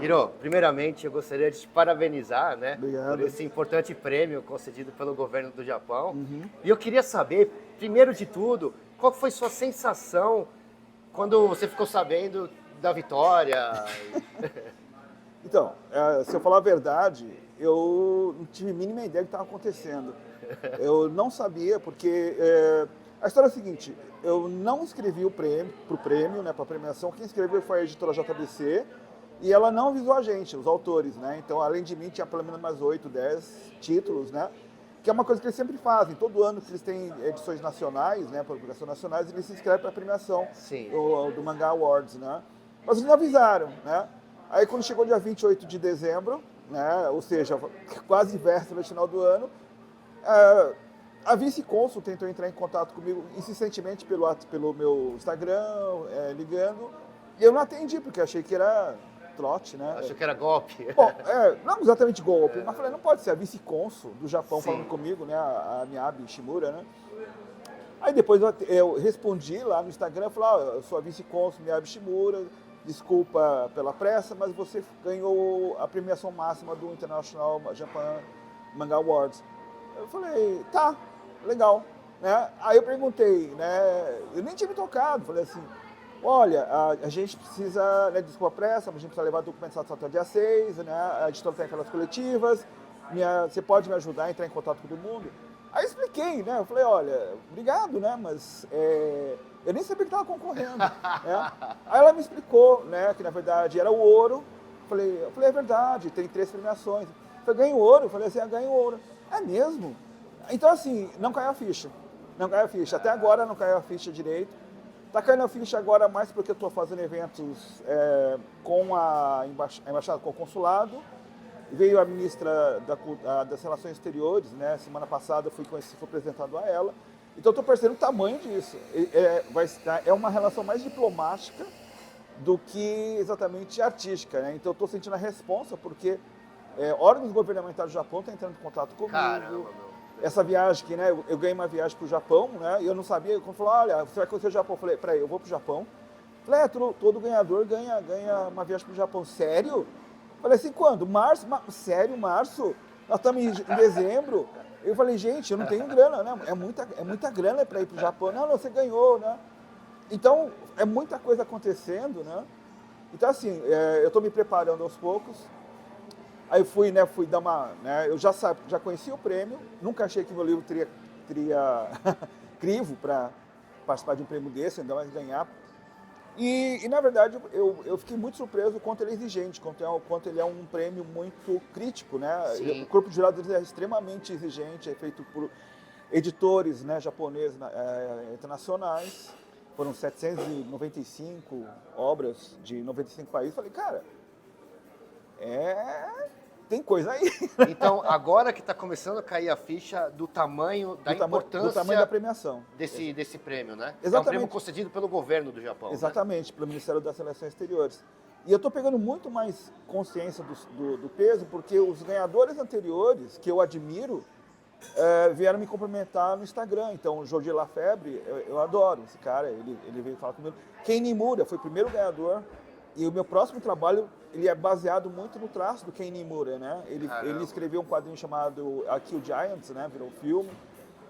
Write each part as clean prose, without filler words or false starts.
Hiro, primeiramente eu gostaria de te parabenizar, né, Obrigado. por esse importante prêmio concedido pelo governo do Japão. E eu queria saber, primeiro de tudo, qual foi sua sensação quando você ficou sabendo da vitória? Então, se eu falar a verdade, eu não tive a mínima ideia do que estava acontecendo. Eu não sabia, porque a história é a seguinte, eu não escrevi para o prêmio, né, para a premiação, quem escreveu foi a editora JBC, e ela não avisou a gente, os autores, né? Então, além de mim, tinha pelo menos mais 8, 10 títulos, né? Que é uma coisa que eles sempre fazem. Todo ano que eles têm edições nacionais, né, publicações nacionais, eles se inscrevem para a premiação Sim. do Manga Awards, né? Mas eles não avisaram, né? Aí quando chegou dia 28 de dezembro, né, ou seja, quase véspera do final do ano, a vice-cônsul tentou entrar em contato comigo insistentemente pelo meu Instagram, ligando, e eu não atendi, porque achei que era trote, né? Achou que era golpe? Bom, não exatamente golpe, mas falei, não pode ser a vice-cônsul do Japão Sim. falando comigo, né, a Miyabi Shimura, né? Aí depois eu respondi lá no Instagram, falei, eu sou a vice-cônsul Miyabi Shimura, desculpa pela pressa, mas você ganhou a premiação máxima do International Japan Manga Awards. Eu falei, tá, legal. Né? Aí eu perguntei, né, eu nem tinha me tocado, falei assim, olha, a gente precisa, né, desculpa a pressa, a gente precisa levar documentos até o dia 6, né, a editora tem aquelas coletivas, você pode me ajudar a entrar em contato com todo mundo? Aí eu expliquei, né, eu falei, olha, obrigado, né, mas eu nem sabia que estava concorrendo. Né? Aí ela me explicou, né, que na verdade era o ouro, eu falei, é verdade, tem 3 premiações. Eu falei, ganho ouro? Eu falei assim, ganho ouro. É mesmo? Então assim, não caiu a ficha, não caiu a ficha, até agora não caiu a ficha direito. Está caindo a ficha agora mais porque eu estou fazendo eventos com a embaixada, com o consulado. Veio a ministra das Relações Exteriores, né? Semana passada fui apresentado a ela. Então estou percebendo o tamanho disso. É uma relação mais diplomática do que exatamente artística, né? Então estou sentindo a responsa porque órgãos governamentais do Japão estão entrando em contato comigo. Caramba, meu. Essa viagem que, né, eu ganhei uma viagem para o Japão, né, e eu não sabia, quando falou, olha, você vai conhecer o Japão, eu falei, peraí, eu vou para o Japão. Falei, todo ganhador ganha uma viagem para o Japão, sério? Falei assim, quando? Março? Sério, março? Nós estamos em dezembro. Eu falei, gente, eu não tenho grana, né, é muita grana para ir para o Japão. Não, você ganhou, né. Então, é muita coisa acontecendo, né. Então, assim, eu estou me preparando aos poucos. Aí eu fui dar né, eu já conhecia o prêmio, nunca achei que meu livro teria crivo para participar de um prêmio desse, ainda mais ganhar. E na verdade, eu fiquei muito surpreso o quanto ele é exigente, quanto ele é um prêmio muito crítico, né? Sim. O corpo de jurados é extremamente exigente, é feito por editores, né, japoneses internacionais. Foram 795 obras de 95 países. Falei, cara, tem coisa aí. Então, agora que está começando a cair a ficha do tamanho, da importância do tamanho da premiação. desse prêmio, né? Exatamente. É um prêmio concedido pelo governo do Japão. Exatamente, né? Pelo Ministério das Relações Exteriores. E eu estou pegando muito mais consciência do peso, porque os ganhadores anteriores, que eu admiro, vieram me cumprimentar no Instagram. Então, o Jordi Lafebre, eu adoro esse cara, ele veio falar comigo. Ken Nimura foi o primeiro ganhador. E o meu próximo trabalho, ele é baseado muito no traço do Ken Nimura, né? Ele escreveu um quadrinho chamado A Kill Giants, né? Virou um filme.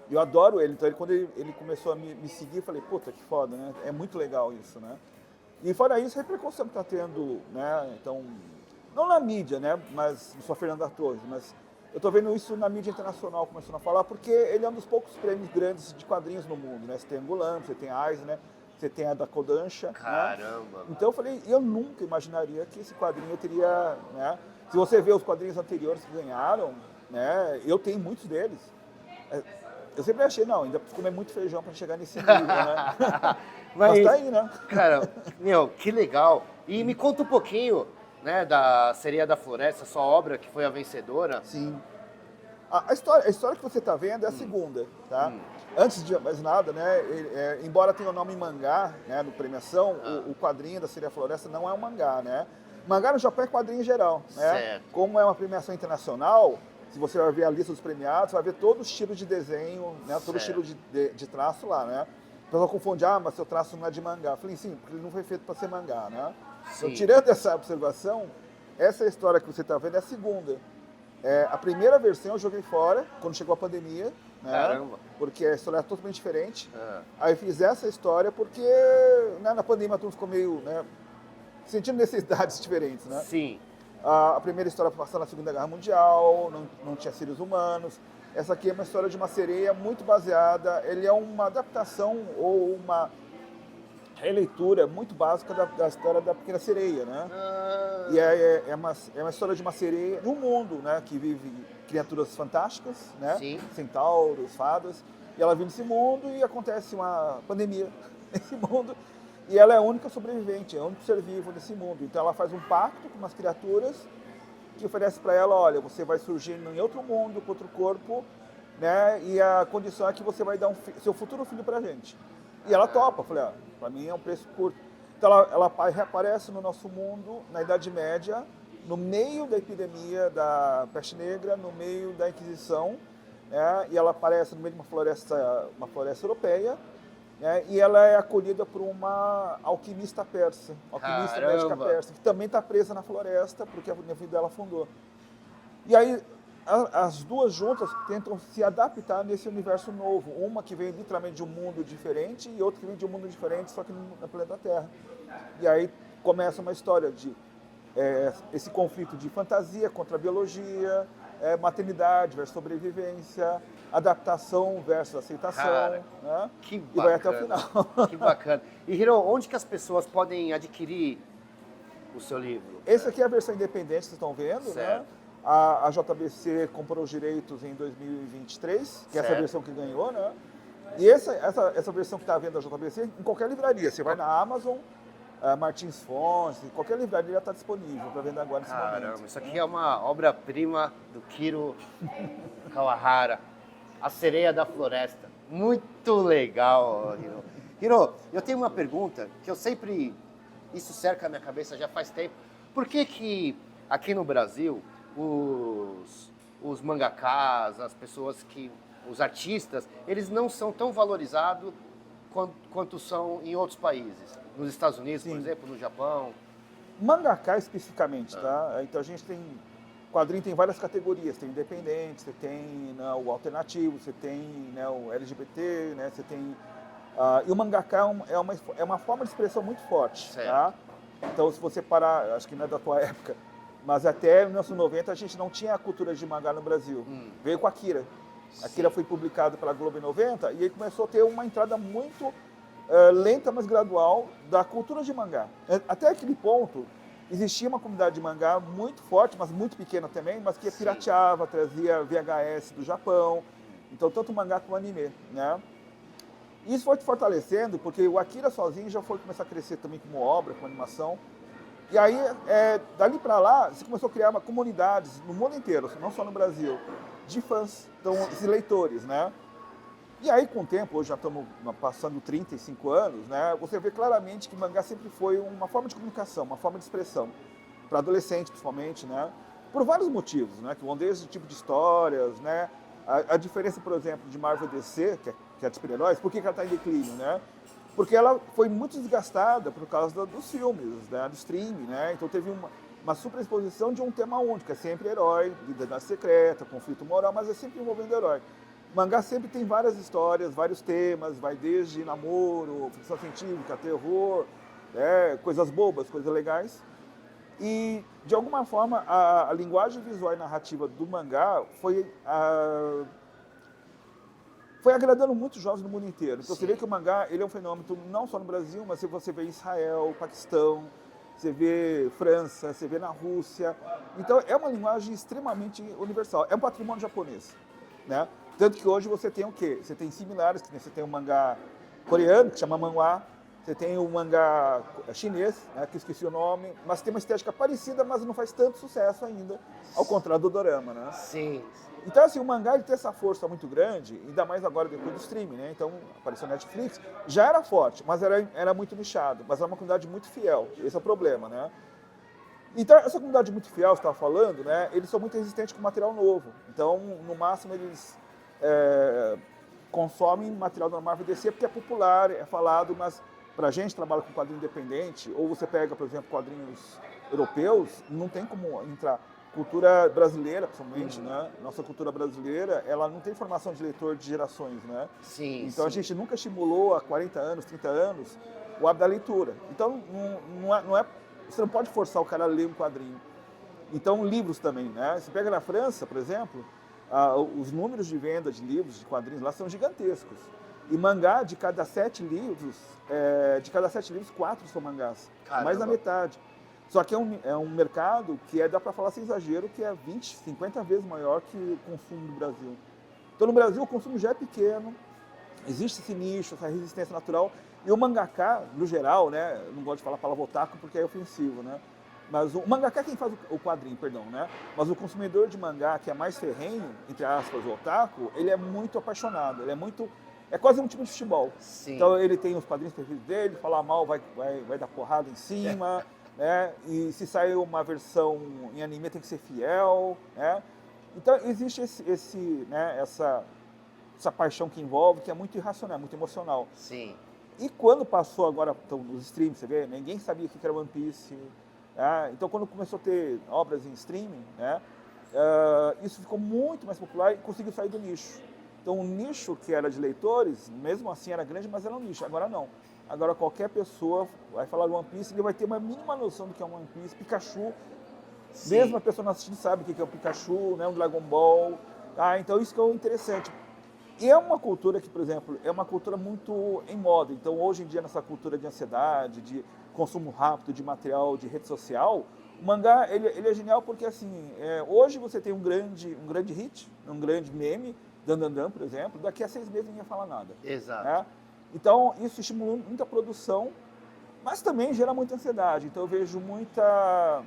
E eu adoro ele. Então, quando ele começou a me seguir, eu falei, puta, que foda, né? É muito legal isso, né? E fora isso, a repercussão que está tendo, né? Então, não na mídia, né? Mas, não sou Fernando Torres, mas eu estou vendo isso na mídia internacional começando a falar, porque ele é um dos poucos prêmios grandes de quadrinhos no mundo, né? Você tem Angoulême, você tem Eisner, né? Você tem a da Kodansha. Caramba! Né? Então eu falei, eu nunca imaginaria que esse quadrinho teria, né? Se você vê os quadrinhos anteriores que ganharam, né? Eu tenho muitos deles. Eu sempre achei, não, ainda preciso comer muito feijão para chegar nesse nível, né? Mas tá aí, né? Cara, que legal. E me conta um pouquinho, né, da Sereia da Floresta, sua obra que foi a vencedora. Sim. A história que você está vendo é a segunda, tá? Antes de mais nada, né, embora tenha o nome mangá, né, no premiação, o quadrinho da Sereia da Floresta não é um mangá, né? Mangá no Japão é quadrinho em geral, né? Certo. Como é uma premiação internacional, se você vai ver a lista dos premiados, vai ver todo o estilo de desenho, né, todo o estilo de traço lá, né? O pessoal confunde, mas seu traço não é de mangá. Eu falei, sim, porque ele não foi feito para ser mangá, né? Então, tirando essa observação, essa história que você está vendo é a segunda. A primeira versão eu joguei fora, quando chegou a pandemia, né? Caramba. Porque a história é totalmente diferente. Ah. Aí eu fiz essa história porque, né, na pandemia todo mundo ficou meio, né, sentindo necessidades diferentes, né? Sim. A primeira história passou na Segunda Guerra Mundial, não tinha seres humanos. Essa aqui é uma história de uma sereia muito baseada, ele é uma adaptação ou uma releitura muito básica da história da Pequena Sereia, né? Ah. E é uma história de uma sereia num mundo, né, que vive criaturas fantásticas, né? Sim. Centauros, fadas. E ela vive nesse mundo e acontece uma pandemia nesse mundo. E ela é a única sobrevivente, é o único ser vivo nesse mundo. Então ela faz um pacto com umas criaturas que oferece para ela, olha, você vai surgir em outro mundo, com outro corpo, né? E a condição é que você vai dar seu futuro filho pra gente. E ela topa, eu falei, para mim é um preço curto. Então ela reaparece no nosso mundo, na Idade Média, no meio da epidemia da peste negra, no meio da Inquisição, né? E ela aparece no meio de uma floresta europeia, né? E ela é acolhida por uma alquimista persa, alquimista médica persa, que também está presa na floresta, porque a vida dela afundou. E aí as duas juntas tentam se adaptar nesse universo novo. Uma que vem literalmente de um mundo diferente e outra que vem de um mundo diferente, só que no planeta Terra. E aí começa uma história de esse conflito de fantasia contra a biologia, maternidade versus sobrevivência, adaptação versus aceitação. Cara, né? Que bacana. E vai até o final. Que bacana. E Hiro, onde que as pessoas podem adquirir o seu livro? Essa aqui é a versão independente que vocês estão vendo, Certo. né? A JBC comprou os direitos em 2023, que é essa Certo. versão que ganhou, né? E essa versão que está vendo da JBC, em qualquer livraria, você vai na Amazon, Martins Fontes, qualquer livraria está disponível para vender agora nesse momento. Caramba, isso aqui é uma obra-prima do Kiro Kawahara, A Sereia da Floresta. Muito legal, Hiro. Hiro, eu tenho uma pergunta que eu sempre... Isso cerca a minha cabeça já faz tempo. Por que aqui no Brasil os mangakás, as pessoas que... os artistas, eles não são tão valorizados quanto são em outros países? Nos Estados Unidos, Sim. por exemplo, no Japão? Mangaka especificamente, tá? Então a gente tem... Quadrinho tem várias categorias, tem independente, você tem, né, o alternativo, você tem, né, o LGBT, né, você tem... e o mangaka é uma forma de expressão muito forte, Certo. tá? Então se você parar, acho que não é da tua época, mas até 1990 a gente não tinha a cultura de mangá no Brasil. Veio com a Akira. A Akira foi publicado pela Globo em 90 e aí começou a ter uma entrada muito lenta, mas gradual da cultura de mangá. Até aquele ponto, existia uma comunidade de mangá muito forte, mas muito pequena também, mas que pirateava, trazia VHS do Japão. Então, tanto o mangá como o anime, né? Isso foi te fortalecendo, porque o Akira sozinho já foi começar a crescer também como obra, como animação. E aí, dali para lá, você começou a criar comunidades no mundo inteiro, não só no Brasil, de fãs, então, esses leitores, né? E aí, com o tempo, hoje já estamos passando 35 anos, né? Você vê claramente que o mangá sempre foi uma forma de comunicação, uma forma de expressão, para adolescentes, principalmente, né? Por vários motivos, né? Que vão desde o tipo de histórias, né? A diferença, por exemplo, de Marvel DC, que é de super-heróis, por que ela está em declínio, né? Porque ela foi muito desgastada por causa dos filmes, né? Do streaming, né? Então teve uma superexposição de um tema único, é sempre herói, identidade secreta, conflito moral, mas é sempre envolvendo herói. O mangá sempre tem várias histórias, vários temas, vai desde namoro, ficção científica, terror, coisas bobas, coisas legais. E, de alguma forma, a linguagem visual e narrativa do mangá foi agradando muitos jovens no mundo inteiro. Então, você vê que o mangá ele é um fenômeno não só no Brasil, mas você vê em Israel, Paquistão, você vê França, você vê na Rússia. Então, é uma linguagem extremamente universal. É um patrimônio japonês, né? Tanto que hoje você tem o quê? Você tem similares, você tem o mangá coreano, que chama manhwa, você tem o mangá chinês, né, que eu esqueci o nome, mas tem uma estética parecida, mas não faz tanto sucesso ainda, ao contrário do dorama, né? Sim. Então, assim, o mangá ele tem essa força muito grande, ainda mais agora depois do streaming, né? Então, apareceu na Netflix, já era forte, mas era muito nichado, mas era uma comunidade muito fiel, esse é o problema, né? Então, essa comunidade muito fiel, você estava falando, né? Eles são muito resistentes com material novo, então, no máximo, eles consomem material da Marvel DC porque é popular, é falado, mas pra gente que trabalha com quadrinho independente, ou você pega, por exemplo, quadrinhos europeus, não tem como entrar. Cultura brasileira, principalmente, né? Nossa cultura brasileira, ela não tem formação de leitor de gerações, né? Sim, Então a sim. gente nunca estimulou há 40 anos, 30 anos, o hábito da leitura. Então você não pode forçar o cara a ler um quadrinho. Então livros também, né? Você pega na França, por exemplo, os números de venda de livros, de quadrinhos lá são gigantescos. E mangá, de cada 7 livros, 4 são mangás. Mais da Caramba. metade. Só que é um mercado que dá para falar sem exagero, que é 20, 50 vezes maior que o consumo do Brasil. Então no Brasil o consumo já é pequeno, existe esse nicho, essa resistência natural. E o mangaka, no geral, né, não gosto de falar a palavra otaku porque é ofensivo, né? Mas o mangaka é quem faz o quadrinho, perdão, né? Mas o consumidor de mangá, que é mais ferrenho, entre aspas, o otaku, ele é muito apaixonado, é quase um time de futebol. Sim. Então ele tem os quadrinhos preferidos dele, falar mal vai dar porrada em cima, né? E se sair uma versão em anime tem que ser fiel, né? Então existe essa paixão que envolve, que é muito irracional, muito emocional. Sim. E quando passou agora os streams, você vê, ninguém sabia o que era One Piece. Então quando começou a ter obras em streaming, né, isso ficou muito mais popular e conseguiu sair do nicho. Então o nicho que era de leitores, mesmo assim era grande, mas era um nicho. Agora não. Agora qualquer pessoa vai falar de One Piece, ele vai ter uma mínima noção do que é um One Piece. Pikachu, Sim. mesmo a pessoa não assistindo sabe o que é o Pikachu, né, um Dragon Ball. Então isso que é o interessante. E é uma cultura que, por exemplo, é uma cultura muito em moda. Então, hoje em dia, nessa cultura de ansiedade, de consumo rápido de material, de rede social, o mangá ele é genial porque, assim, hoje você tem um grande hit, um grande meme, Dandandan, por exemplo, daqui a 6 meses ninguém fala nada. Exato. Né? Então, isso estimula muita produção, mas também gera muita ansiedade. Então, eu vejo muita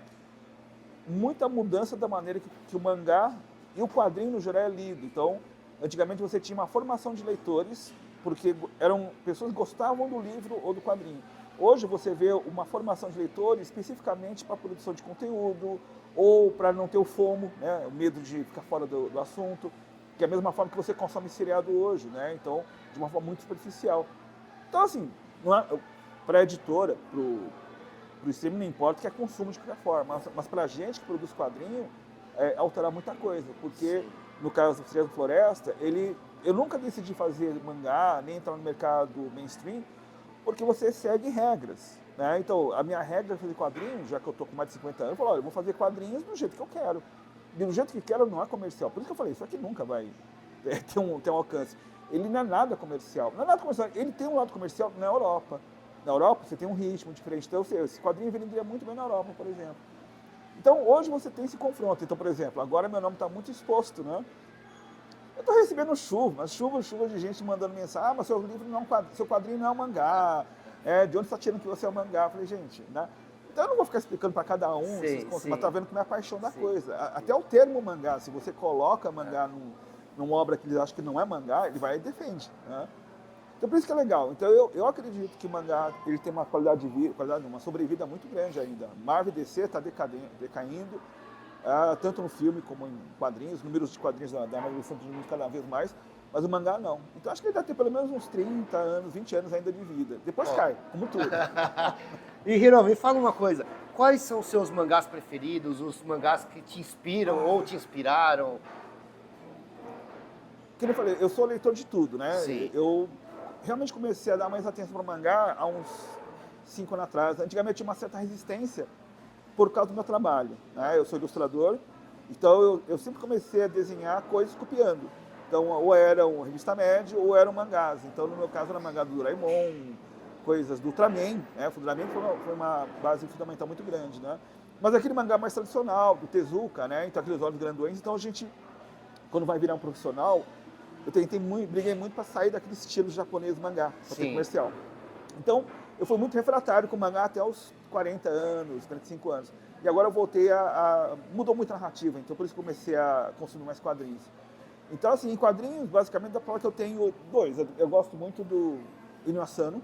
mudança da maneira que o mangá e o quadrinho, no geral, é lido. Então, antigamente você tinha uma formação de leitores, porque eram pessoas que gostavam do livro ou do quadrinho. Hoje você vê uma formação de leitores especificamente para a produção de conteúdo, ou para não ter o FOMO, né, o medo de ficar fora do assunto, que é a mesma forma que você consome seriado hoje, né, então, de uma forma muito superficial. Então, assim, para a editora, para o streaming, não importa que é consumo de qualquer forma, mas para a gente que produz quadrinho, alterar muita coisa, porque... Sim. No caso do Seriado Floresta, eu nunca decidi fazer mangá, nem entrar no mercado mainstream, porque você segue regras. Né? Então, a minha regra de fazer quadrinhos, já que eu estou com mais de 50 anos, eu falo, olha, eu vou fazer quadrinhos do jeito que eu quero. E do jeito que quero não é comercial. Por isso que eu falei, isso aqui nunca vai ter um alcance. Ele não é nada comercial. Não é nada comercial. Ele tem um lado comercial na Europa. Na Europa você tem um ritmo diferente. Então, esse quadrinho venderia muito bem na Europa, por exemplo. Então, hoje você tem esse confronto. Então, por exemplo, agora meu nome está muito exposto, né? Eu estou recebendo chuva de gente mandando mensagem. Mas seu livro não é um quadrinho, seu quadrinho não é um mangá. De onde está tirando que você é um mangá? Eu falei, gente, né? Então eu não vou ficar explicando para cada um, mas está vendo como é a paixão da coisa. Até o termo mangá, se você coloca mangá numa obra que eles acham que não é mangá, ele vai e defende, né? Então por isso que é legal. Então eu acredito que o mangá ele tem uma qualidade de vida, uma sobrevida muito grande ainda. Marvel e DC está decaindo, tanto no filme como em quadrinhos, números de quadrinhos da Marvel estão diminuindo cada vez mais, mas o mangá não. Então acho que ele deve ter pelo menos uns 30 anos, 20 anos ainda de vida. Depois cai, como tudo. E Hiro, me fala uma coisa, quais são os seus mangás preferidos, os mangás que te inspiram ou te inspiraram? Como eu falei, eu sou leitor de tudo, né? Sim. Eu realmente comecei a dar mais atenção para o mangá há uns 5 anos atrás. Antigamente eu tinha uma certa resistência por causa do meu trabalho, né? Eu sou ilustrador, então eu sempre comecei a desenhar coisas copiando. Então, ou era uma revista média, ou eram mangás. Então, no meu caso, era mangá do Doraemon, coisas do Ultraman, né? O Ultraman foi uma base fundamental muito grande, né? Mas aquele mangá mais tradicional, do Tezuka, né? Então, aqueles olhos grandões. Então, a gente, quando vai virar um profissional, eu briguei muito para sair daquele estilo japonês mangá, para ter comercial. Então, eu fui muito refratário com mangá até os 40 anos, 45 anos. E agora eu voltei mudou muito a narrativa, então por isso comecei a consumir mais quadrinhos. Então, assim, em quadrinhos, basicamente, dá pra falar que eu tenho 2. Eu gosto muito do Inio Asano,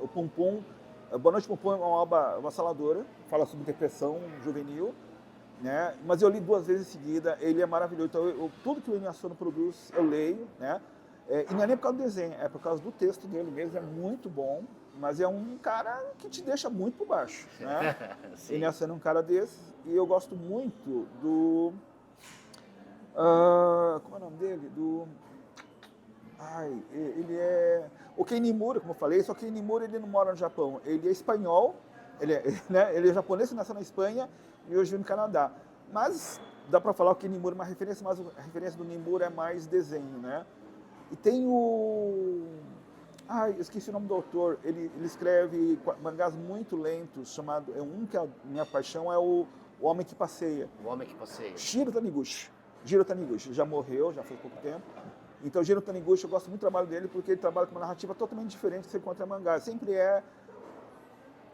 o Pum Pum. Boa Noite, Pum Pum é uma obra avassaladora, fala sobre depressão juvenil, né? Mas eu li 2 vezes em seguida, ele é maravilhoso. Então, tudo que o Inio Asano produz, eu leio, né? E não é nem por causa do desenho, é por causa do texto dele mesmo, é muito bom. mas é um cara que te deixa muito por baixo, né? Sim. Ele é um cara desse, e eu gosto muito do... como é o nome dele? Ele é... O Ken Niimura, como eu falei, só que o Niimura ele não mora no Japão, ele é espanhol, né, ele é japonês que nasceu na Espanha e hoje vive no Canadá. Mas dá para falar que o Niimura é uma referência, mas a referência do Niimura é mais desenho, né? E tem o... eu esqueci o nome do autor, ele escreve mangás muito lentos, chamado... Um que é a minha paixão é o Homem que Passeia. O Homem que Passeia. Jiro Taniguchi. Jiro Taniguchi, já morreu, já faz pouco tempo. Então, Jiro Taniguchi, eu gosto muito do trabalho dele, porque ele trabalha com uma narrativa totalmente diferente que você encontra em mangá. Sempre é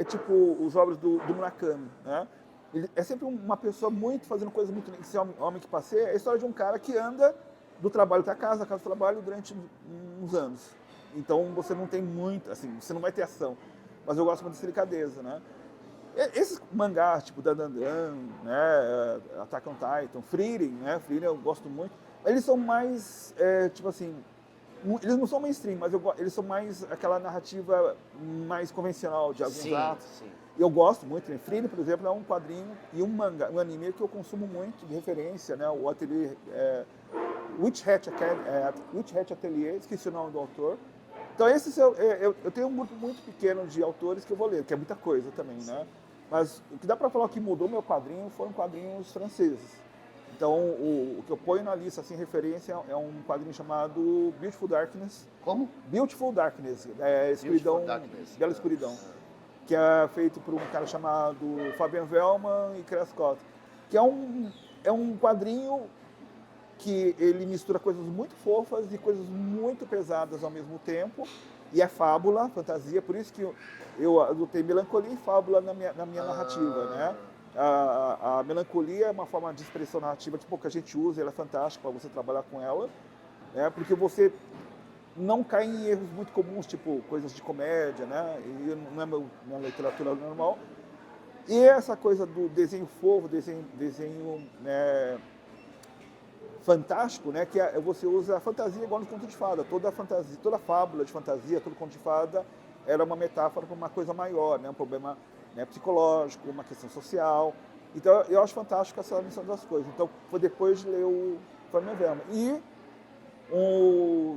tipo os obras do Murakami, né? Ele é sempre uma pessoa fazendo coisas muito... Esse Homem que Passeia é a história de um cara que anda do trabalho para casa, da casa do trabalho, durante uns anos. Então, você não tem muito, assim, você não vai ter ação. Mas eu gosto muito dessa delicadeza, né? Esses mangás, tipo Dandandan, né, Attack on Titan, Frieren, né? Frieren eu gosto muito. Eles são mais, tipo assim, eles não são mainstream, mas eles são mais aquela narrativa mais convencional de alguns atos. Sim. Eu gosto muito. Frieren, por exemplo, é um quadrinho e um manga, um anime que eu consumo muito de referência, né? O ateliê Witch Hat Atelier, esqueci o nome do autor. Então, eu tenho um grupo muito pequeno de autores que eu vou ler, que é muita coisa também, né? Mas o que dá para falar que mudou meu quadrinho foram quadrinhos franceses. Então, o que eu ponho na lista, assim, referência, é um quadrinho chamado Beautiful Darkness. Como? Beautiful Darkness, Beautiful Darkness. Bela Escuridão, que é feito por um cara chamado Fabian Wellman e Chris Scott, que é um quadrinho que ele mistura coisas muito fofas e coisas muito pesadas ao mesmo tempo, e é fábula, fantasia, por isso que eu adotei melancolia e fábula na minha narrativa, né? A melancolia é uma forma de expressão narrativa tipo, que a gente usa, ela é fantástica para você trabalhar com ela, né? Porque você não cai em erros muito comuns, tipo coisas de comédia, né? E não é minha literatura normal. E essa coisa do desenho fofo, desenho né, fantástico, né? Que você usa a fantasia igual no conto de fada. Toda fábula de fantasia, todo conto de fada era uma metáfora para uma coisa maior, né? Um problema, né, psicológico, uma questão social. Então eu acho fantástico essa missão das coisas. Então foi depois de ler o Fabian Wellman. E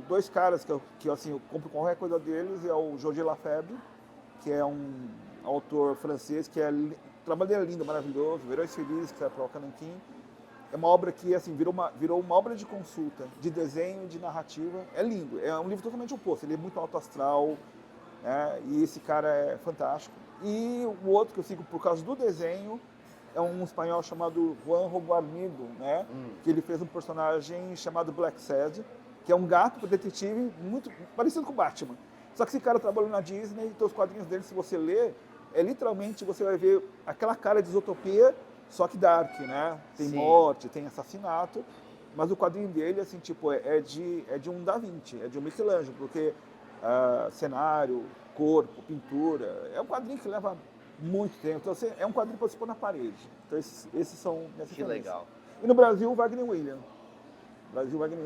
dois caras que assim, eu compro qualquer coisa deles é o Georges Lafebvre, que é um autor francês que o trabalho dele é lindo, maravilhoso, Verões Felizes, que sai para o Cananquim. É uma obra que assim, virou uma obra de consulta, de desenho, de narrativa. É lindo, é um livro totalmente oposto, ele é muito alto astral, né? E esse cara é fantástico. E o outro que eu sigo por causa do desenho é um espanhol chamado Juanjo Guarnido, né? Que ele fez um personagem chamado Black Sad, que é um gato detetive muito parecido com o Batman. Só que esse cara trabalhou na Disney, então os quadrinhos dele, se você ler, literalmente você vai ver aquela cara de Isotopia, só que dark, né? Tem morte, tem assassinato, mas o quadrinho dele, assim, tipo, é de um Da Vinci, é de um Michelangelo, porque cenário, corpo, pintura, é um quadrinho que leva muito tempo, então assim, é um quadrinho para você pôr na parede. Então esses são minhas Que legal. E no Brasil, o Wagner William.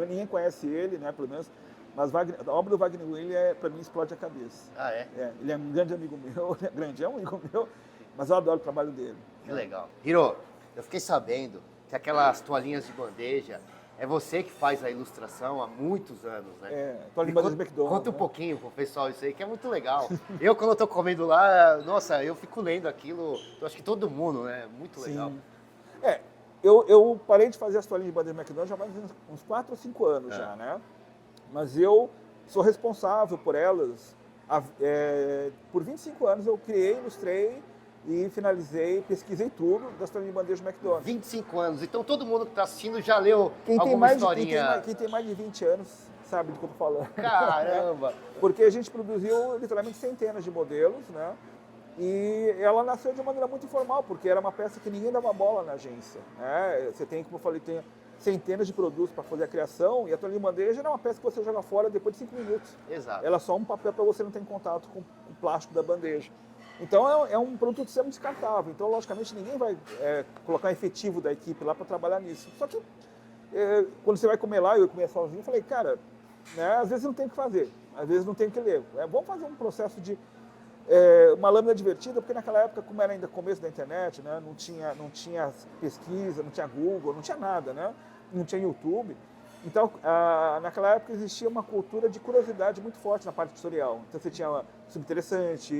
Ninguém conhece ele, né, pelo menos, mas a obra do Wagner William, para mim, explode a cabeça. Ah, é? Ele é um grande amigo meu, é um amigo meu, mas eu adoro o trabalho dele. Que legal. Hiro, eu fiquei sabendo que aquelas toalhinhas de bandeja, é você que faz a ilustração há muitos anos, né? Toalhinha de bandeja de McDonald's. Conta um pouquinho pro pessoal isso aí, que é muito legal. Eu, quando eu tô comendo lá, nossa, eu fico lendo aquilo, eu acho que todo mundo, né? Muito legal. Sim. Eu parei de fazer as toalhinhas de bandeja de McDonald's já faz uns 4 ou 5 anos já, né? Mas eu sou responsável por elas. Por 25 anos eu criei, ilustrei e finalizei, pesquisei tudo das toalhinhas de bandeja de McDonald's. 25 anos, então todo mundo que está assistindo já leu Quem historinha. Quem tem mais de 20 anos sabe do que eu estou falando. Caramba! Porque a gente produziu literalmente centenas de modelos, né? E ela nasceu de uma maneira muito informal, porque era uma peça que ninguém dava bola na agência, né? Você tem, como eu falei, tem centenas de produtos para fazer a criação, e a toalhinha de bandeja era uma peça que você joga fora depois de 5 minutos. Exato. Ela é só um papel para você não ter contato com o plástico da bandeja. Então é um produto sempre descartável. Então, logicamente, ninguém vai colocar efetivo da equipe lá para trabalhar nisso. Só que quando você vai comer lá, eu comia sozinho, eu falei, cara, né, às vezes não tem o que fazer, às vezes não tem o que ler. Vamos fazer um processo de uma lâmina divertida, porque naquela época, como era ainda começo da internet, né, não tinha pesquisa, não tinha Google, não tinha nada, né, não tinha YouTube. Então, naquela época existia uma cultura de curiosidade muito forte na parte tutorial. Então você tinha Subinteressante,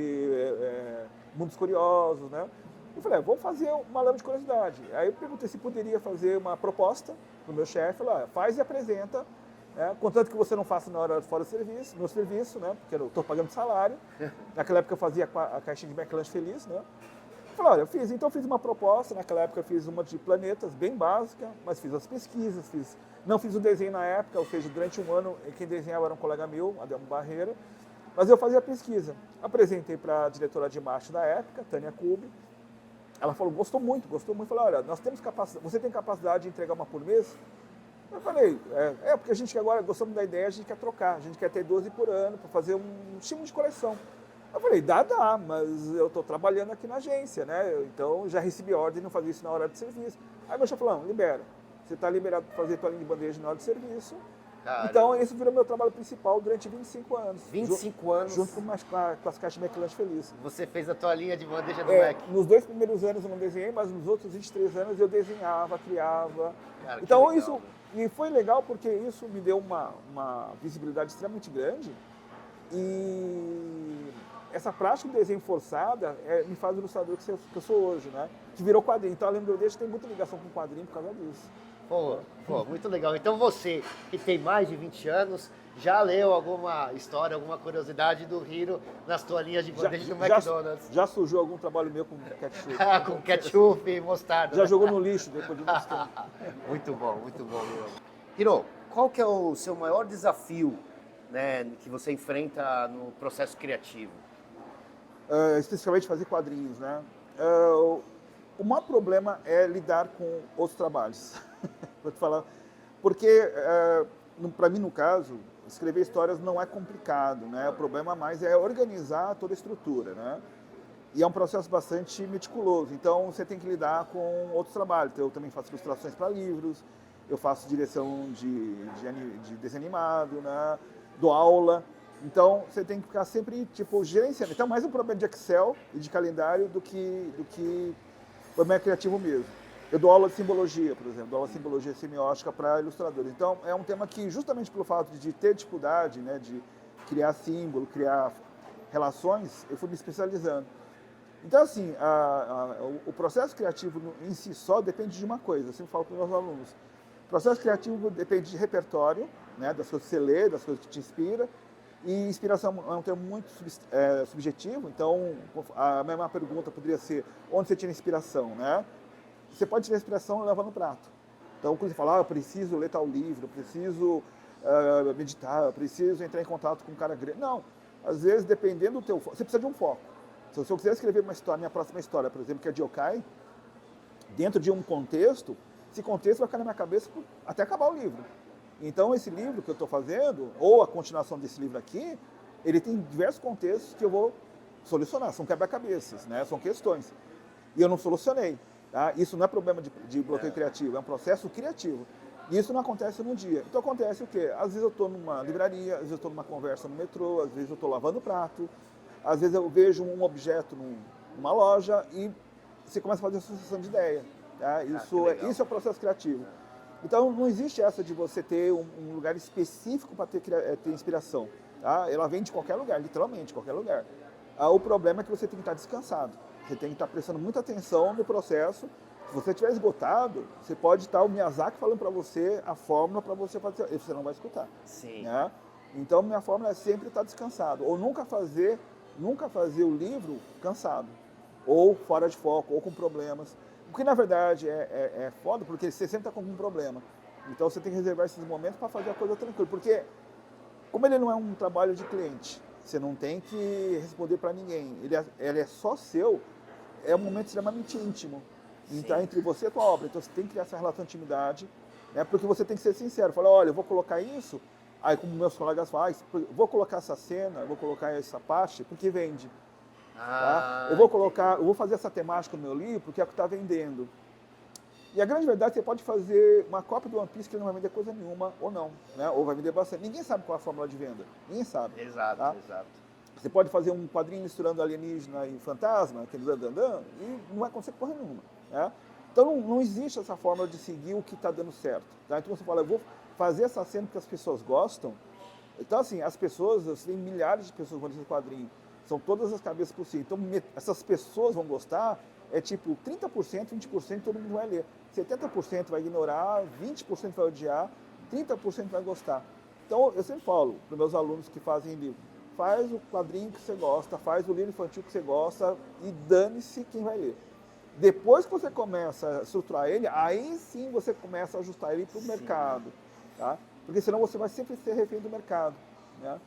Mundos Curiosos, né? Eu falei, vamos fazer uma lâmina de curiosidade. Aí eu perguntei se poderia fazer uma proposta para o meu chefe, faz e apresenta, né? Contanto que você não faça na hora fora do serviço, no serviço, né? Porque eu estou pagando salário. Naquela época eu fazia a caixinha de McLanche Feliz, né? Eu falei, olha, eu fiz uma proposta, naquela época eu fiz uma de planetas, bem básica, mas fiz as pesquisas, não fiz o desenho na época, ou seja, durante um ano quem desenhava era um colega meu, Adelmo Barreira, mas eu fazia a pesquisa. Apresentei para a diretora de marketing da época, Tânia Kubi. Ela falou, gostou muito, falou, olha, nós temos capacidade, você tem capacidade de entregar uma por mês? Eu falei, porque a gente agora gostamos da ideia, a gente quer trocar, a gente quer ter 12 por ano para fazer um estímulo de coleção. Eu falei, dá, mas eu estou trabalhando aqui na agência, né? Então já recebi ordem de não fazer isso na hora de serviço. Aí meu chefe falou, libera, você está liberado para fazer tua linha de bandeja na hora de serviço. Caramba. Então esse virou meu trabalho principal durante 25 anos. 25 anos? Junto com as caixas McLanche Feliz. Você fez a tua linha de bandeja do Mac? Nos 2 primeiros anos eu não desenhei, mas nos outros 23 anos eu desenhava, criava. Cara, então legal. isso e foi legal porque isso me deu uma visibilidade extremamente grande e essa prática de desenho forçada me faz o ilustrador que eu sou hoje, né? Que virou quadrinho. Então a Lenda do Deixo tem muita ligação com quadrinho por causa disso. Pô, muito legal. Então você, que tem mais de 20 anos, já leu alguma história, alguma curiosidade do Hiro nas toalhinhas de bandeja do McDonald's? Já surgiu algum trabalho meu com ketchup. Com ketchup e mostarda. Já jogou no lixo depois de muito tempo. Muito bom, Hiro. Hiro, qual que é o seu maior desafio, né, que você enfrenta no processo criativo? Especificamente fazer quadrinhos, né? O maior problema é lidar com outros trabalhos. Vou te falar. Porque, para mim, no caso, escrever histórias não é complicado, né? O problema mais é organizar toda a estrutura, né? E é um processo bastante meticuloso. Então, você tem que lidar com outros trabalhos. Então, eu também faço ilustrações para livros, eu faço direção de desenho animado, né? Dou aula. Então, você tem que ficar sempre, gerenciando. Então, mais um problema de Excel e de calendário do que problema criativo mesmo. Eu dou aula de simbologia, por exemplo, dou aula de simbologia semiótica para ilustradores. Então, é um tema que, justamente pelo fato de ter dificuldade, né, de criar símbolo, criar relações, eu fui me especializando. Então, assim, o processo criativo em si só depende de uma coisa, eu sempre falo para os meus alunos. O processo criativo depende de repertório, né, das coisas que você lê, das coisas que te inspiram. E inspiração é um termo muito subjetivo, então a mesma pergunta poderia ser onde você tira inspiração, né? Você pode tirar inspiração levando no prato. Então, quando você fala, eu preciso ler tal livro, eu preciso meditar, eu preciso entrar em contato com um cara grande. Não, às vezes, dependendo do teu foco, você precisa de um foco. Se eu quiser escrever uma história, minha próxima história, por exemplo, que é de yokai, dentro de um contexto, esse contexto vai ficar na minha cabeça até acabar o livro. Então, esse livro que eu estou fazendo, ou a continuação desse livro aqui, ele tem diversos contextos que eu vou solucionar. São quebra-cabeças, né? São questões. E eu não solucionei. Tá? Isso não é problema de bloqueio criativo, é um processo criativo. E isso não acontece num dia. Então, acontece o quê? Às vezes eu estou numa livraria, às vezes eu estou numa conversa no metrô, às vezes eu estou lavando prato, às vezes eu vejo um objeto numa loja e você começa a fazer associação de ideia. Tá? Isso é o processo criativo. Então, não existe essa de você ter um lugar específico para ter inspiração. Tá? Ela vem de qualquer lugar, literalmente, qualquer lugar. O problema é que você tem que estar descansado. Você tem que estar prestando muita atenção no processo. Se você estiver esgotado, você pode estar o Miyazaki falando para você a fórmula para você fazer, e você não vai escutar. Sim. Né? Então, minha fórmula é sempre estar descansado. Ou nunca fazer o livro cansado. Ou fora de foco, ou com problemas. Porque, na verdade, é foda, porque você sempre está com algum problema. Então, você tem que reservar esses momentos para fazer a coisa tranquila. Porque, como ele não é um trabalho de cliente, você não tem que responder para ninguém. Ele é só seu, é um momento extremamente íntimo. Então, entre você e a tua obra. Então, você tem que criar essa relação de intimidade, né? Porque você tem que ser sincero. Falar, olha, eu vou colocar isso, aí como meus colegas falam, vou colocar essa cena, vou colocar essa parte, porque vende. Tá? Eu vou fazer essa temática no meu livro porque é o que está vendendo. E a grande verdade é que você pode fazer uma cópia do One Piece que ele não vai vender coisa nenhuma, ou não, né? Ou vai vender bastante. Ninguém sabe qual é a fórmula de venda. Ninguém sabe. Exato, tá? exato. Você pode fazer um quadrinho misturando alienígena e fantasma, aquele dandandan, e não vai acontecer porra nenhuma. Né? Então não existe essa forma de seguir o que está dando certo. Tá? Então você fala, eu vou fazer essa cena que as pessoas gostam. Então assim, as pessoas, tem milhares de pessoas vão nesse quadrinho, são todas as cabeças possíveis. Então essas pessoas vão gostar, é tipo 30%, 20% todo mundo vai ler. 70% vai ignorar, 20% vai odiar, 30% vai gostar. Então eu sempre falo para os meus alunos que fazem livro, faz o quadrinho que você gosta, faz o livro infantil que você gosta e dane-se quem vai ler. Depois que você começa a estruturar ele, aí sim você começa a ajustar ele para o mercado. Tá? Porque senão você vai sempre ser refém do mercado. Né?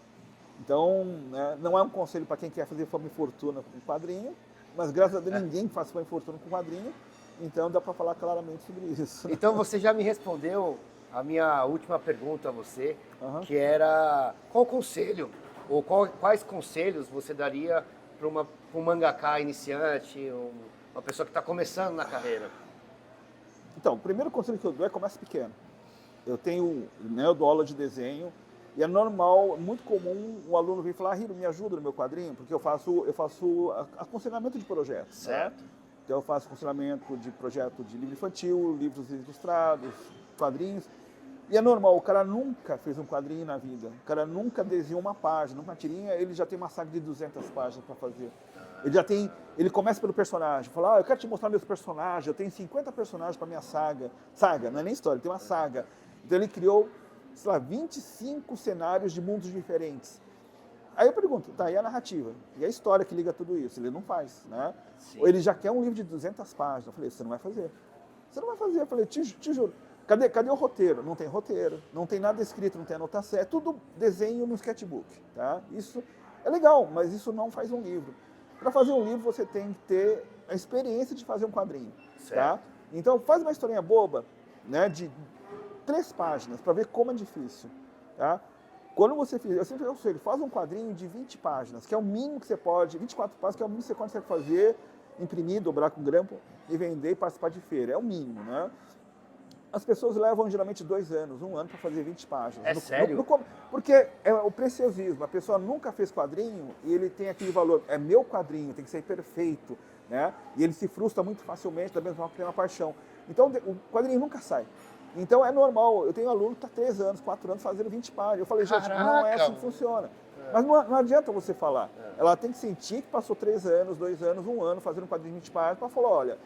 Então, né, não é um conselho para quem quer fazer fama e fortuna com quadrinho, mas graças a Deus ninguém faz fama e fortuna com quadrinho, então dá para falar claramente sobre isso. Então você já me respondeu a minha última pergunta a você, que era qual conselho, ou quais conselhos você daria para um mangaka iniciante, uma pessoa que está começando na carreira? Então, o primeiro conselho que eu dou é comece pequeno. Eu dou aula de desenho e é normal, muito comum um aluno vir falar, Hiro, me ajuda no meu quadrinho, porque eu faço aconselhamento de projetos. Certo. Né? Então eu faço aconselhamento de projeto de livro infantil, livros ilustrados, quadrinhos. E é normal, o cara nunca fez um quadrinho na vida, o cara nunca desenhou uma página, uma tirinha, ele já tem uma saga de 200 páginas para fazer. Ele começa pelo personagem, fala, eu quero te mostrar meus personagens, eu tenho 50 personagens para minha saga. Saga, não é nem história, ele tem uma saga. Então ele criou, sei lá, 25 cenários de mundos diferentes. Aí eu pergunto, tá, e a narrativa? E a história que liga tudo isso? Ele não faz, né? Ou ele já quer um livro de 200 páginas. Eu falei, você não vai fazer. Você não vai fazer. Eu falei, te juro. Cadê o roteiro? Não tem roteiro, não tem nada escrito, não tem anotação. É tudo desenho no sketchbook, tá? Isso é legal, mas isso não faz um livro. Para fazer um livro, você tem que ter a experiência de fazer um quadrinho, tá? Então, faz uma historinha boba, né, de 3 páginas, para ver como é difícil, tá? Quando você fizer, eu sempre aconselho, faz um quadrinho de 20 páginas, que é o mínimo que você pode, 24 páginas, que é o mínimo que você consegue fazer, imprimir, dobrar com grampo e vender e participar de feira. É o mínimo, né? As pessoas levam geralmente 2 anos, 1 ano para fazer 20 páginas. É sério? Porque é o preciosismo. A pessoa nunca fez quadrinho e ele tem aquele valor. É meu quadrinho, tem que ser perfeito. Né? E ele se frustra muito facilmente, da mesma forma que tem uma paixão. Então o quadrinho nunca sai. Então é normal. Eu tenho um aluno que está 3 anos, 4 anos fazendo 20 páginas. Eu falei, gente, não é assim que funciona. Mas não adianta você falar. Ela tem que sentir que passou 3 anos, 2 anos, 1 ano fazendo um quadrinho de 20 páginas para falar, olha,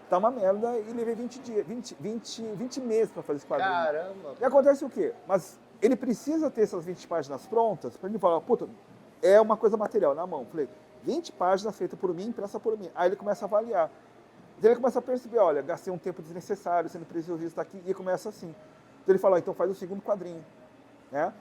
tá uma merda e levei 20 meses para fazer esse quadrinho. Caramba! E acontece o quê? Mas ele precisa ter essas 20 páginas prontas para ele falar, puta, é uma coisa material na mão. Falei, 20 páginas feitas por mim, impressa por mim. Aí ele começa a avaliar. Então ele começa a perceber, olha, gastei um tempo desnecessário, sendo preciosista aqui, e começa assim. Então ele fala, então faz o segundo quadrinho. Né?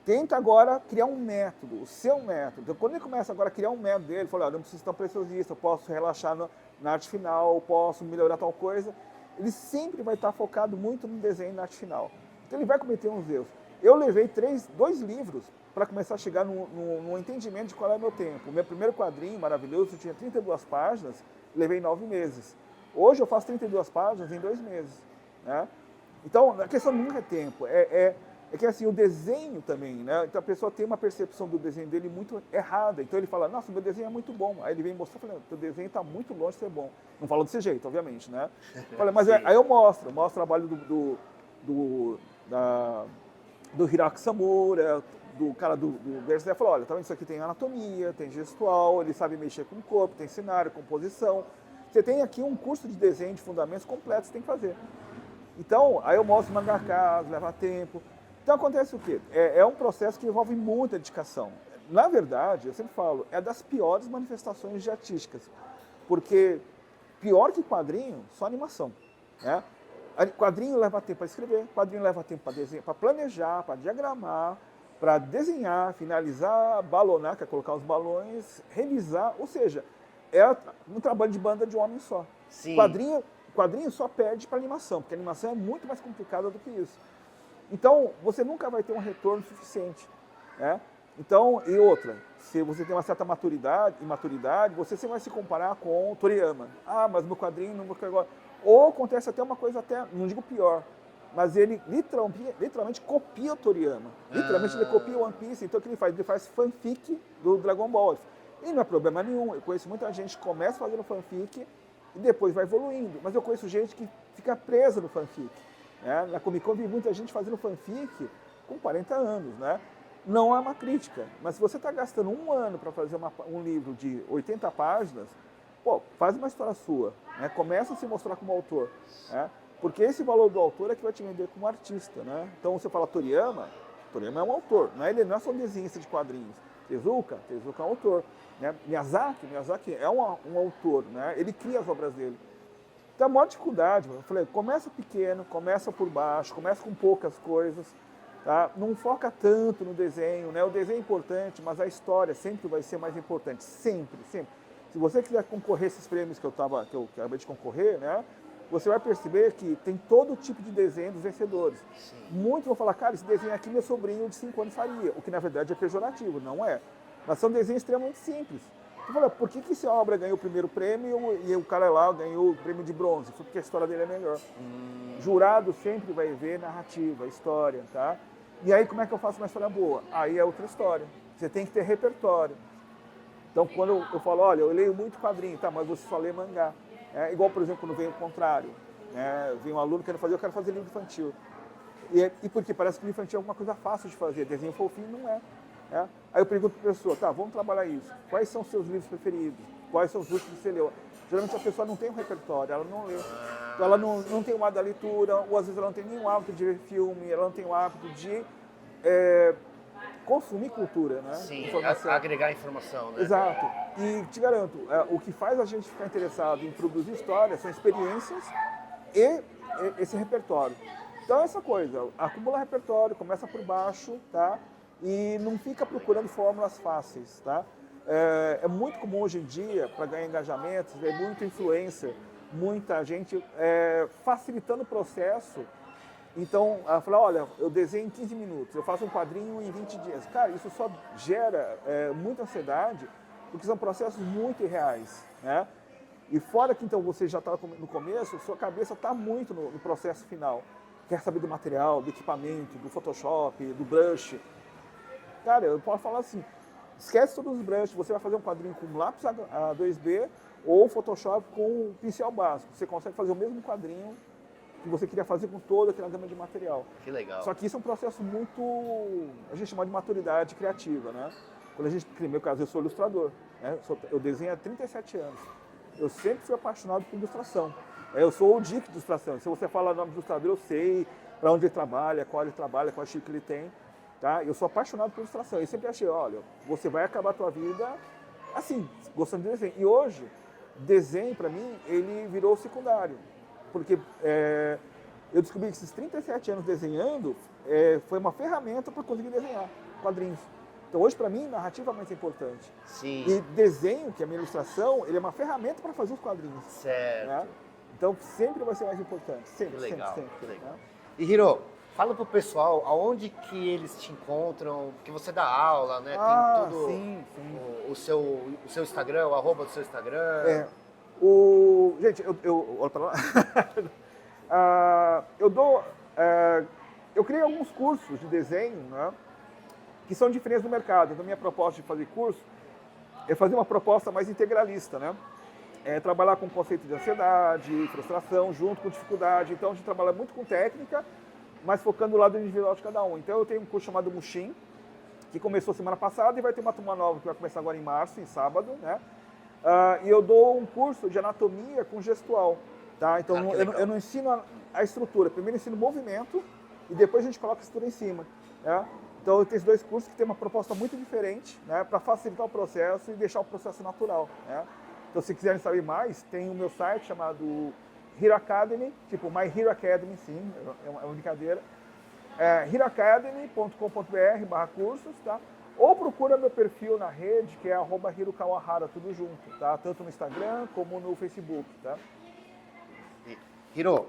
Tenta agora criar um método, o seu método. Então quando ele começa agora a criar um método dele, ele fala, olha, eu não preciso ser tão preciosista, eu posso relaxar na arte final, posso melhorar tal coisa. Ele sempre vai estar focado muito no desenho e na arte final. Então ele vai cometer uns erros. Eu levei 2 livros para começar a chegar no entendimento de qual é o meu tempo. O meu primeiro quadrinho, maravilhoso, tinha 32 páginas, levei 9 meses. Hoje eu faço 32 páginas em 2 meses. Né? Então, a questão nunca é tempo. É que assim, o desenho também, né? Então a pessoa tem uma percepção do desenho dele muito errada. Então ele fala, nossa, meu desenho é muito bom. Aí ele vem mostrar, falando, teu desenho está muito longe de ser bom. Não falo desse jeito, obviamente, né? Fala, mas aí eu mostro o trabalho do Hiroki Samura, do cara do Berserk. Fala, olha, tá vendo, isso aqui tem anatomia, tem gestual, ele sabe mexer com o corpo, tem cenário, composição. Você tem aqui um curso de desenho de fundamentos completo que você tem que fazer. Então, aí eu mostro mangakas, leva tempo. Então acontece o quê? É um processo que envolve muita dedicação. Na verdade, eu sempre falo, é das piores manifestações de artísticas. Porque pior que quadrinho, só animação. Né? Quadrinho leva tempo para escrever, quadrinho leva tempo para desenhar, para planejar, para diagramar, para desenhar, finalizar, balonar, que é colocar os balões, revisar, ou seja, é um trabalho de banda de um homem só. Sim. Quadrinho só perde para animação, porque a animação é muito mais complicada do que isso. Então, você nunca vai ter um retorno suficiente. Né? Então, e outra, se você tem uma certa imaturidade, você sempre vai se comparar com o Toriyama. Ah, mas meu quadrinho não vou ficar igual. Ou acontece até uma coisa, não digo pior, mas ele literalmente copia o Toriyama. Literalmente ele copia o One Piece. Então o que ele faz? Ele faz fanfic do Dragon Ball. E não é problema nenhum. Eu conheço muita gente que começa fazendo fanfic e depois vai evoluindo. Mas eu conheço gente que fica presa no fanfic. Né? Na Comic Con vi muita gente fazendo fanfic com 40 anos. Né? Não é uma crítica, mas se você está gastando um ano para fazer um livro de 80 páginas, pô, faz uma história sua. Né? Começa a se mostrar como autor. Né? Porque esse valor do autor é que vai te vender como artista. Né? Então você fala Toriyama é um autor. Né? Ele não é só um desenhista de quadrinhos. Tezuka é um autor. Né? Miyazaki é um autor. Né? Ele cria as obras dele. Então a maior dificuldade, eu falei, começa pequeno, começa por baixo, começa com poucas coisas, tá? Não foca tanto no desenho, né? O desenho é importante, mas a história sempre vai ser mais importante, sempre. Se você quiser concorrer a esses prêmios que eu acabei de concorrer, né? Você vai perceber que tem todo tipo de desenho dos vencedores. Sim. Muitos vão falar, cara, esse desenho aqui meu sobrinho de 5 anos faria, o que na verdade é pejorativo, não é. Mas são desenhos extremamente simples. Você fala, por que essa obra ganhou o primeiro prêmio e o cara lá ganhou o prêmio de bronze? Porque a história dele é melhor. Jurado sempre vai ver narrativa, história, tá? E aí como é que eu faço uma história boa? Aí é outra história. Você tem que ter repertório. Então quando eu falo, olha, eu leio muito quadrinho, tá, mas você só lê mangá. É igual, por exemplo, quando vem o contrário. Né? Vem um aluno querendo fazer, eu quero fazer livro infantil. E porque parece que livro infantil é alguma coisa fácil de fazer, desenho fofinho não é. É? Aí eu pergunto para a pessoa, tá, vamos trabalhar isso. Quais são os seus livros preferidos? Quais são os últimos que você leu? Geralmente a pessoa não tem um repertório, ela não lê. Então ela não tem o hábito da leitura, ou às vezes ela não tem nenhum hábito de ver filme, ela não tem o hábito de consumir cultura, né? Sim, agregar informação, né? Exato. E te garanto, o que faz a gente ficar interessado em produzir histórias são experiências e esse repertório. Então essa coisa, acumula repertório, começa por baixo, tá? E não fica procurando fórmulas fáceis, tá? É muito comum hoje em dia, para ganhar engajamento, ver muita influencer, muita gente facilitando o processo. Então, ela fala, olha, eu desenho em 15 minutos, eu faço um quadrinho em 20 dias. Cara, isso só gera muita ansiedade, porque são processos muito irreais, né? E fora que, então, você já está no começo, sua cabeça está muito no processo final. Quer saber do material, do equipamento, do Photoshop, do brush. Cara, eu posso falar assim, esquece todos os brushes, você vai fazer um quadrinho com lápis A2B ou Photoshop com pincel básico. Você consegue fazer o mesmo quadrinho que você queria fazer com toda aquela gama de material. Que legal. Só que isso é um processo muito, a gente chama de maturidade criativa, né? Quando a gente, no meu caso, eu sou ilustrador, né? Eu desenho há 37 anos. Eu sempre fui apaixonado por ilustração. Eu sou o Dick de ilustração. Se você fala o nome do ilustrador, eu sei para onde ele trabalha, qual estilo que ele tem. Tá? Eu sou apaixonado por ilustração. Eu sempre achei, olha, você vai acabar a tua vida assim, gostando de desenho. E hoje, desenho, para mim, ele virou secundário. Porque eu descobri que esses 37 anos desenhando foi uma ferramenta para conseguir desenhar quadrinhos. Então hoje, para mim, narrativa é mais importante. Sim. E desenho, que é a minha ilustração, ele é uma ferramenta para fazer os quadrinhos. Certo. Né? Então sempre vai ser mais importante. Sempre, que legal, sempre. Que legal. Né? E Hiro, fala pro pessoal aonde que eles te encontram, porque você dá aula, né? Tem todo sim. O seu Instagram, o arroba do seu Instagram. Gente, olha pra lá. Eu criei alguns cursos de desenho, né, que são diferentes do mercado. Então minha proposta de fazer curso é fazer uma proposta mais integralista, né? Trabalhar com o conceito de ansiedade, frustração, junto com dificuldade. Então a gente trabalha muito com técnica, mas focando no lado individual de cada um. Então eu tenho um curso chamado Mushin, que começou semana passada e vai ter uma turma nova que vai começar agora em março, em sábado, né? E eu dou um curso de anatomia com gestual, tá? Então eu não ensino a estrutura, primeiro eu ensino o movimento e depois a gente coloca a estrutura em cima, né? Então eu tenho esses dois cursos que tem uma proposta muito diferente, né? Para facilitar o processo e deixar o processo natural, né? Então se quiserem saber mais, tem o meu site chamado Hero Academy, tipo My Hero Academy, sim, é uma brincadeira. heroacademy.com.br/cursos, tá? Ou procura meu perfil na rede, que é @Hiro Kawahara, tudo junto, tá? Tanto no Instagram como no Facebook, tá? Hiro,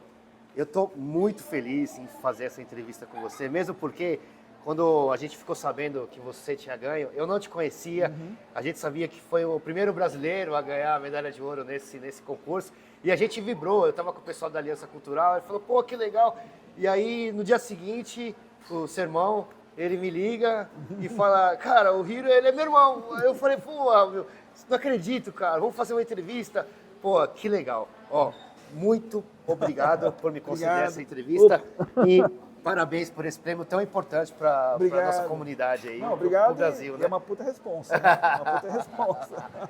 eu tô muito feliz em fazer essa entrevista com você, mesmo porque quando a gente ficou sabendo que você tinha ganho, eu não te conhecia, a gente sabia que foi o primeiro brasileiro a ganhar a medalha de ouro nesse concurso, e a gente vibrou, eu estava com o pessoal da Aliança Cultural, ele falou, pô, que legal. E aí, no dia seguinte, o seu irmão, ele me liga e fala, cara, o Hiro, ele é meu irmão. Aí eu falei, pô, meu, não acredito, cara, vamos fazer uma entrevista. Pô, que legal. Ó, muito obrigado por me conceder essa entrevista e parabéns por esse prêmio tão importante para a nossa comunidade aí, Não, obrigado, pro Brasil, e né? é uma puta responsa, né? Uma puta responsa.